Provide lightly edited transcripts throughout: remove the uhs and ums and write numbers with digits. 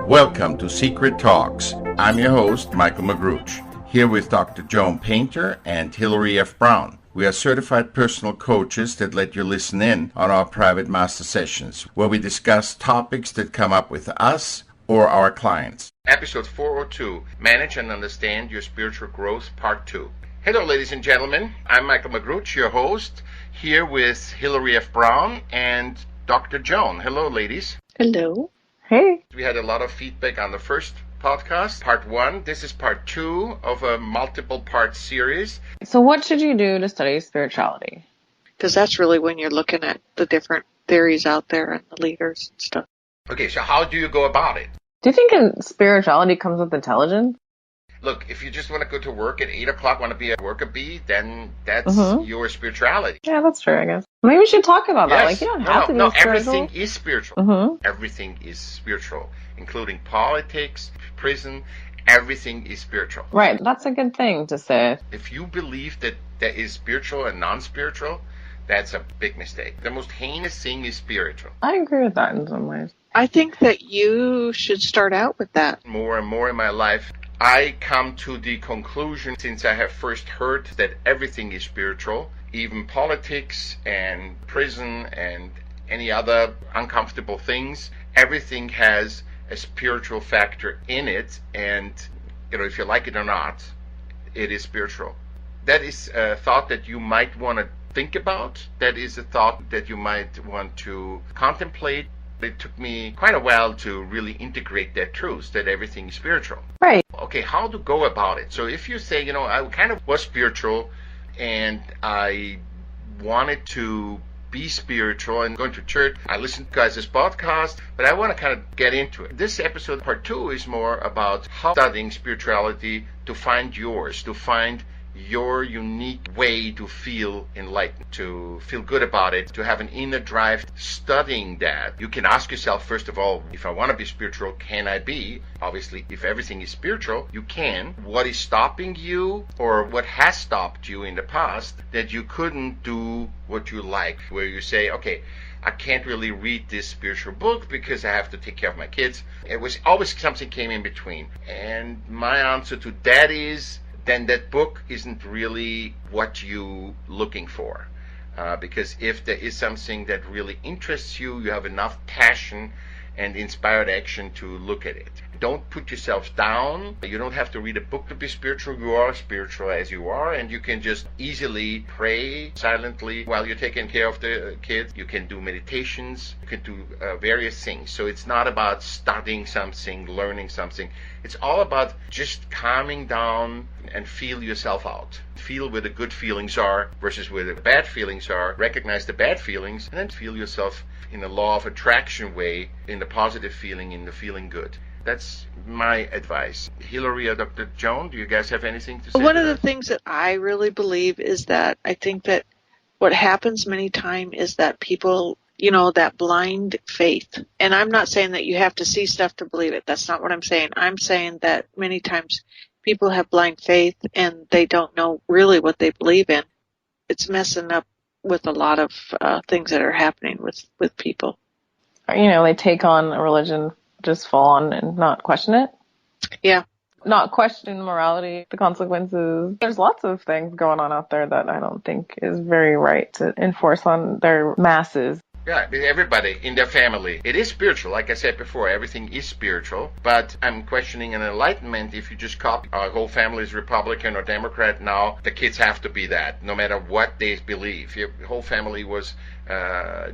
Welcome to Secret Talks. I'm your host, Michaell Magrutsche, here with Dr. Joen Painter and Hillary F. Brown. We are certified personal coaches that let you listen in on our private master sessions, where we discuss topics that come up with us or our clients. Episode 402, Manage and Understand Your Spiritual Growth, Part 2. Hello, ladies and gentlemen. I'm Michaell Magrutsche, your host, here with Hillary F. Brown and Dr. Joen. Hello, ladies. Hello. Hey. We had a lot of feedback on the first podcast, part 1. This is part 2 of a multiple part series. So what should you do to study spirituality? Because that's really when you're looking at the different theories out there and the leaders and stuff. Okay, so how do you go about it? Do you think spirituality comes with intelligence? Look, if you just want to go to work at 8 o'clock, want to be a worker bee, then that's your spirituality. Yeah, that's true, I guess. Maybe we should talk about that. Like, you don't have to be spiritual. Everything is spiritual. Everything is spiritual, including politics, prison. Everything is spiritual. Right, that's a good thing to say. If you believe that there is spiritual and non-spiritual, that's a big mistake. The most heinous thing is spiritual. I agree with that in some ways. I think that you should start out with that. More and more in my life, I come to the conclusion, since I have first heard that everything is spiritual, even politics and prison and any other uncomfortable things, everything has a spiritual factor in it, and if you like it or not, it is spiritual. That is a thought that you might want to think about. That is a thought that you might want to contemplate. It took me quite a while to really integrate that truth, that everything is spiritual. Right. Okay, how to go about it? So if you say, I kind of was spiritual and I wanted to be spiritual and going to church, I listened to guys' podcast, but I want to kind of get into it. This episode, part 2, is more about how studying spirituality to find yours, to find your unique way to feel enlightened, to feel good about it, to have an inner drive studying that. You can ask yourself, first of all, if I want to be spiritual, can I be? Obviously, if everything is spiritual, you can. What is stopping you, or what has stopped you in the past that you couldn't do what you like, where you say, okay, I can't really read this spiritual book because I have to take care of my kids. It was always something came in between. And my answer to that is, then that book isn't really what you're looking for. Because if there is something that really interests you, you have enough passion and inspired action to look at it. Don't put yourself down. You don't have to read a book to be spiritual. You are spiritual as you are, and you can just easily pray silently while you're taking care of the kids. You can do meditations. You can do various things. So it's not about studying something, learning something. It's all about just calming down and feel yourself out. Feel where the good feelings are versus where the bad feelings are. Recognize the bad feelings and then feel yourself in the law of attraction way, in the positive feeling, in the feeling good. That's my advice. Hillary or Dr. Joen, do you guys have anything to say? One of the things that I really believe is that I think that what happens many times is that people, that blind faith. And I'm not saying that you have to see stuff to believe it. That's not what I'm saying. I'm saying that many times people have blind faith and they don't know really what they believe in. It's messing up with a lot of things that are happening with people. They take on a religion, just fall on and not question it. Yeah. Not question the morality, the consequences. There's lots of things going on out there that I don't think is very right to enforce on their masses. Yeah, everybody in their family. It is spiritual. Like I said before, everything is spiritual. But I'm questioning an enlightenment. If you just copy our whole family is Republican or Democrat now, the kids have to be that, no matter what they believe. Your whole family was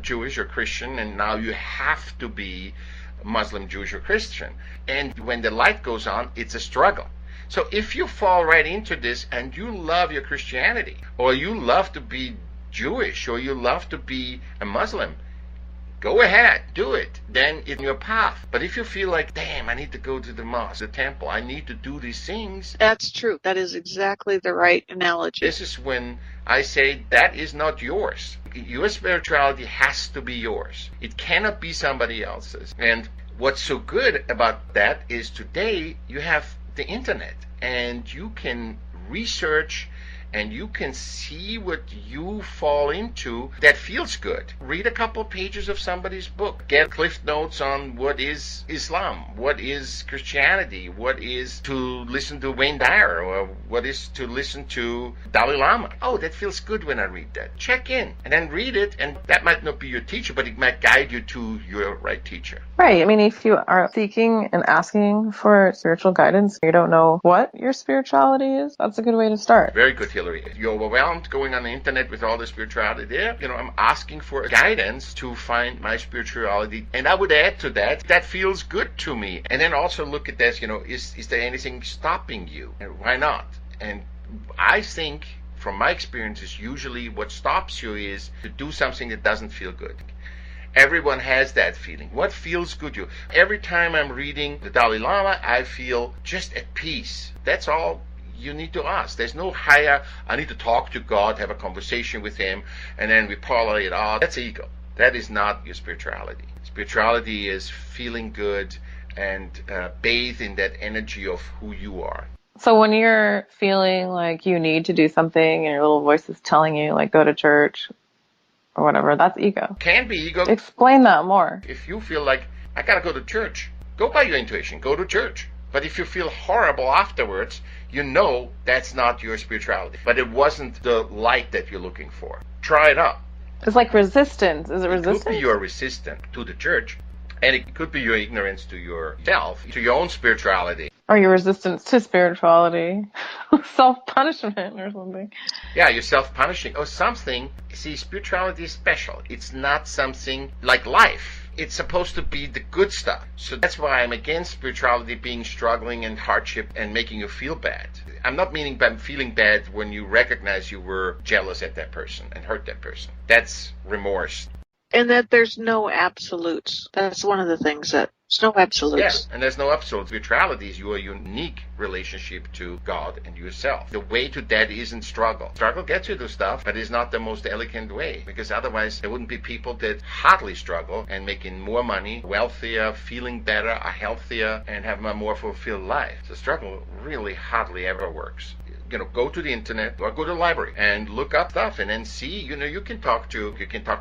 Jewish or Christian, and now you have to be Muslim, Jewish, or Christian. And when the light goes on, it's a struggle. So if you fall right into this and you love your Christianity, or you love to be Jewish, or you love to be a Muslim, go ahead, do it. Then it's your path. But if you feel like, damn, I need to go to the mosque, the temple, I need to do these things. That's true. That is exactly the right analogy. This is when I say that is not yours. Your spirituality has to be yours. It cannot be somebody else's. And what's so good about that is today you have the internet and you can research and you can see what you fall into that feels good. Read a couple pages of somebody's book. Get cliff notes on what is Islam, what is Christianity, what is to listen to Wayne Dyer, or what is to listen to Dalai Lama. Oh, that feels good when I read that. Check in and then read it, and that might not be your teacher, but it might guide you to your right teacher. Right. I mean, if you are seeking and asking for spiritual guidance, you don't know what your spirituality is, that's a good way to start. Very good, Hillary. If you're overwhelmed going on the internet with all the spirituality there, I'm asking for guidance to find my spirituality. And I would add to that, that feels good to me. And then also look at this, is there anything stopping you? And why not? And I think, from my experiences, usually what stops you is to do something that doesn't feel good. Everyone has that feeling. What feels good to you? Every time I'm reading the Dalai Lama, I feel just at peace. That's all you need to ask. There's no higher, I need to talk to God, have a conversation with him, and then we parlay it out. That's ego. That is not your spirituality. Spirituality is feeling good and bathe in that energy of who you are. So when you're feeling like you need to do something and your little voice is telling you, like, go to church or whatever, that's ego. Can be ego. Explain that more. If you feel like, I gotta go to church, go by your intuition, go to church. But if you feel horrible afterwards, that's not your spirituality. But it wasn't the light that you're looking for. Try it out. It's like resistance. Is it resistance? It could be you're resistant to the church, and it could be your ignorance to yourself, to your own spirituality. Or your resistance to spirituality. Self-punishment or something. Yeah, you're self-punishing or something. See, spirituality is special. It's not something like life. It's supposed to be the good stuff. So that's why I'm against spirituality being struggling and hardship and making you feel bad. I'm not meaning by feeling bad when you recognize you were jealous at that person and hurt that person. That's remorse. And that there's no absolutes. That's one of the things that there's no absolutes. Yeah, and there's no absolute. Spirituality is your unique relationship to God and yourself. The way to that isn't struggle. Struggle gets you to stuff, but it's not the most elegant way, because otherwise there wouldn't be people that hardly struggle and making more money, wealthier, feeling better, are healthier, and have a more fulfilled life. So struggle really hardly ever works. Go to the internet or go to the library and look up stuff and then see, you can talk to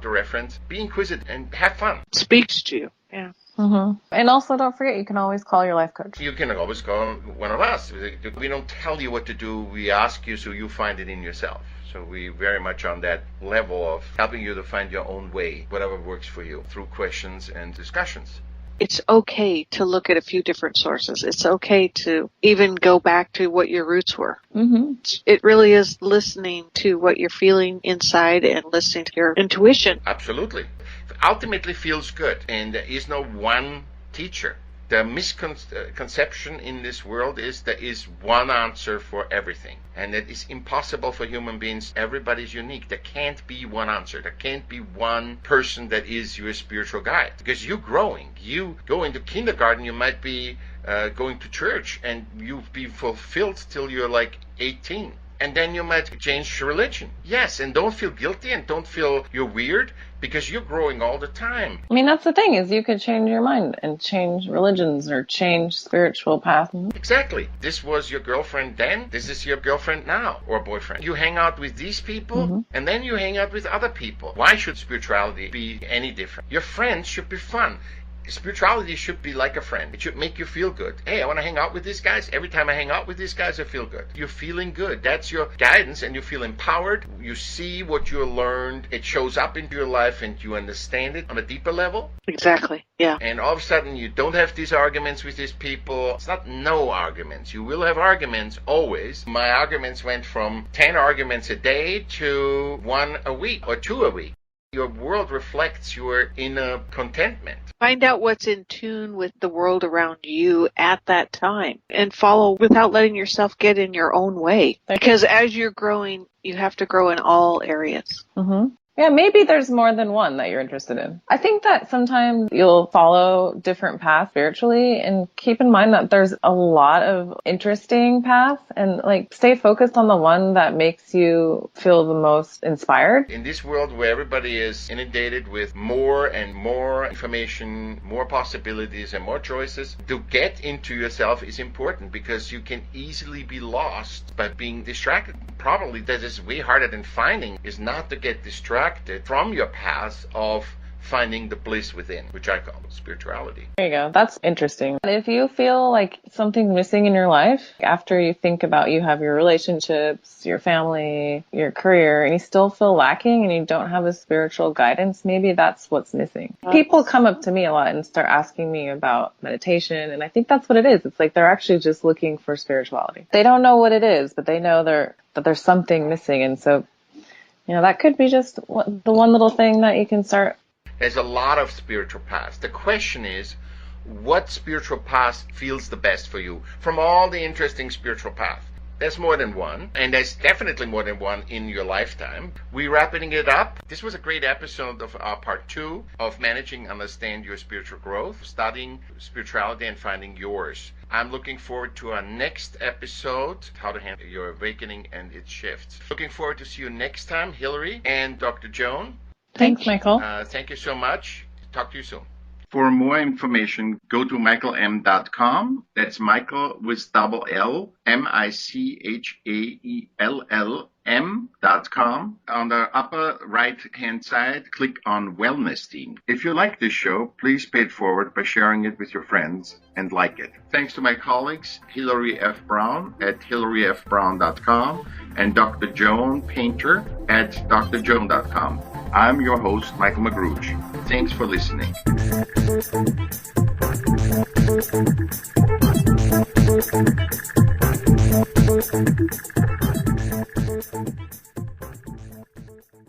reference, be inquisitive and have fun. It speaks to you. Yeah. Mm-hmm. And also don't forget, you can always call your life coach. You can always call one of us. We don't tell you what to do. We ask you so you find it in yourself. So we very much on that level of helping you to find your own way, whatever works for you, through questions and discussions. It's okay to look at a few different sources. It's okay to even go back to what your roots were. Mm-hmm. It really is listening to what you're feeling inside and listening to your intuition. Absolutely. Ultimately feels good, and there is no one teacher. The misconception in this world is there is one answer for everything, and it is impossible for human beings. Everybody's unique. There can't be one answer. There can't be one person that is your spiritual guide, because you're growing. You go into kindergarten, you might be going to church, and you'll be fulfilled till you're like 18. And then you might change religion. Yes, and don't feel guilty and don't feel you're weird, because you're growing all the time. I mean, that's the thing, is you could change your mind and change religions or change spiritual paths. Exactly. This was your girlfriend then. This is your girlfriend now, or boyfriend. You hang out with these people, and then you hang out with other people. Why should spirituality be any different? Your friends should be fun. Spirituality should be like a friend. It should make you feel good. Hey, I want to hang out with these guys. Every time I hang out with these guys, I feel good. You're feeling good. That's your guidance, and you feel empowered. You see what you learned. It shows up into your life, and you understand it on a deeper level. Exactly. Yeah. And all of a sudden, you don't have these arguments with these people. It's not no arguments. You will have arguments always. My arguments went from 10 arguments a day to 1 a week or 2 a week. Your world reflects your inner contentment. Find out what's in tune with the world around you at that time and follow without letting yourself get in your own way. Because as you're growing, you have to grow in all areas. Mm-hmm. Yeah, maybe there's more than one that you're interested in. I think that sometimes you'll follow different paths spiritually, and keep in mind that there's a lot of interesting paths, and like stay focused on the one that makes you feel the most inspired. In this world where everybody is inundated with more and more information, more possibilities and more choices, to get into yourself is important, because you can easily be lost by being distracted. Probably that is way harder than finding, is not to get distracted from your path of finding the bliss within, which I call spirituality. There you go. That's interesting. If you feel like something's missing in your life, after you think about, you have your relationships, your family, your career, and you still feel lacking and you don't have a spiritual guidance, maybe that's what's missing. People come up to me a lot and start asking me about meditation, and I think that's what it is. It's like they're actually just looking for spirituality. They don't know what it is, but they know that there's something missing, and so, that could be just the one little thing that you can start. There's a lot of spiritual paths. The question is, what spiritual path feels the best for you from all the interesting spiritual paths? There's more than one, and there's definitely more than one in your lifetime. We're wrapping it up. This was a great episode of part 2 of Managing and Understand Your Spiritual Growth, studying spirituality and finding yours. I'm looking forward to our next episode, how to handle your awakening and its shifts. Looking forward to see you next time, Hillary and Dr. Joan. Thanks, Michael. Thank you so much. Talk to you soon. For more information, go to michaellm.com. That's Michael with double L, Michaellm.com. On the upper right-hand side, click on Wellness Team. If you like this show, please pay it forward by sharing it with your friends and like it. Thanks to my colleagues, Hillary F. Brown at hillaryfbrown.com and Dr. Joen Painter at drjoen.com. I'm your host, Michaell Magrutsche. Thanks for listening.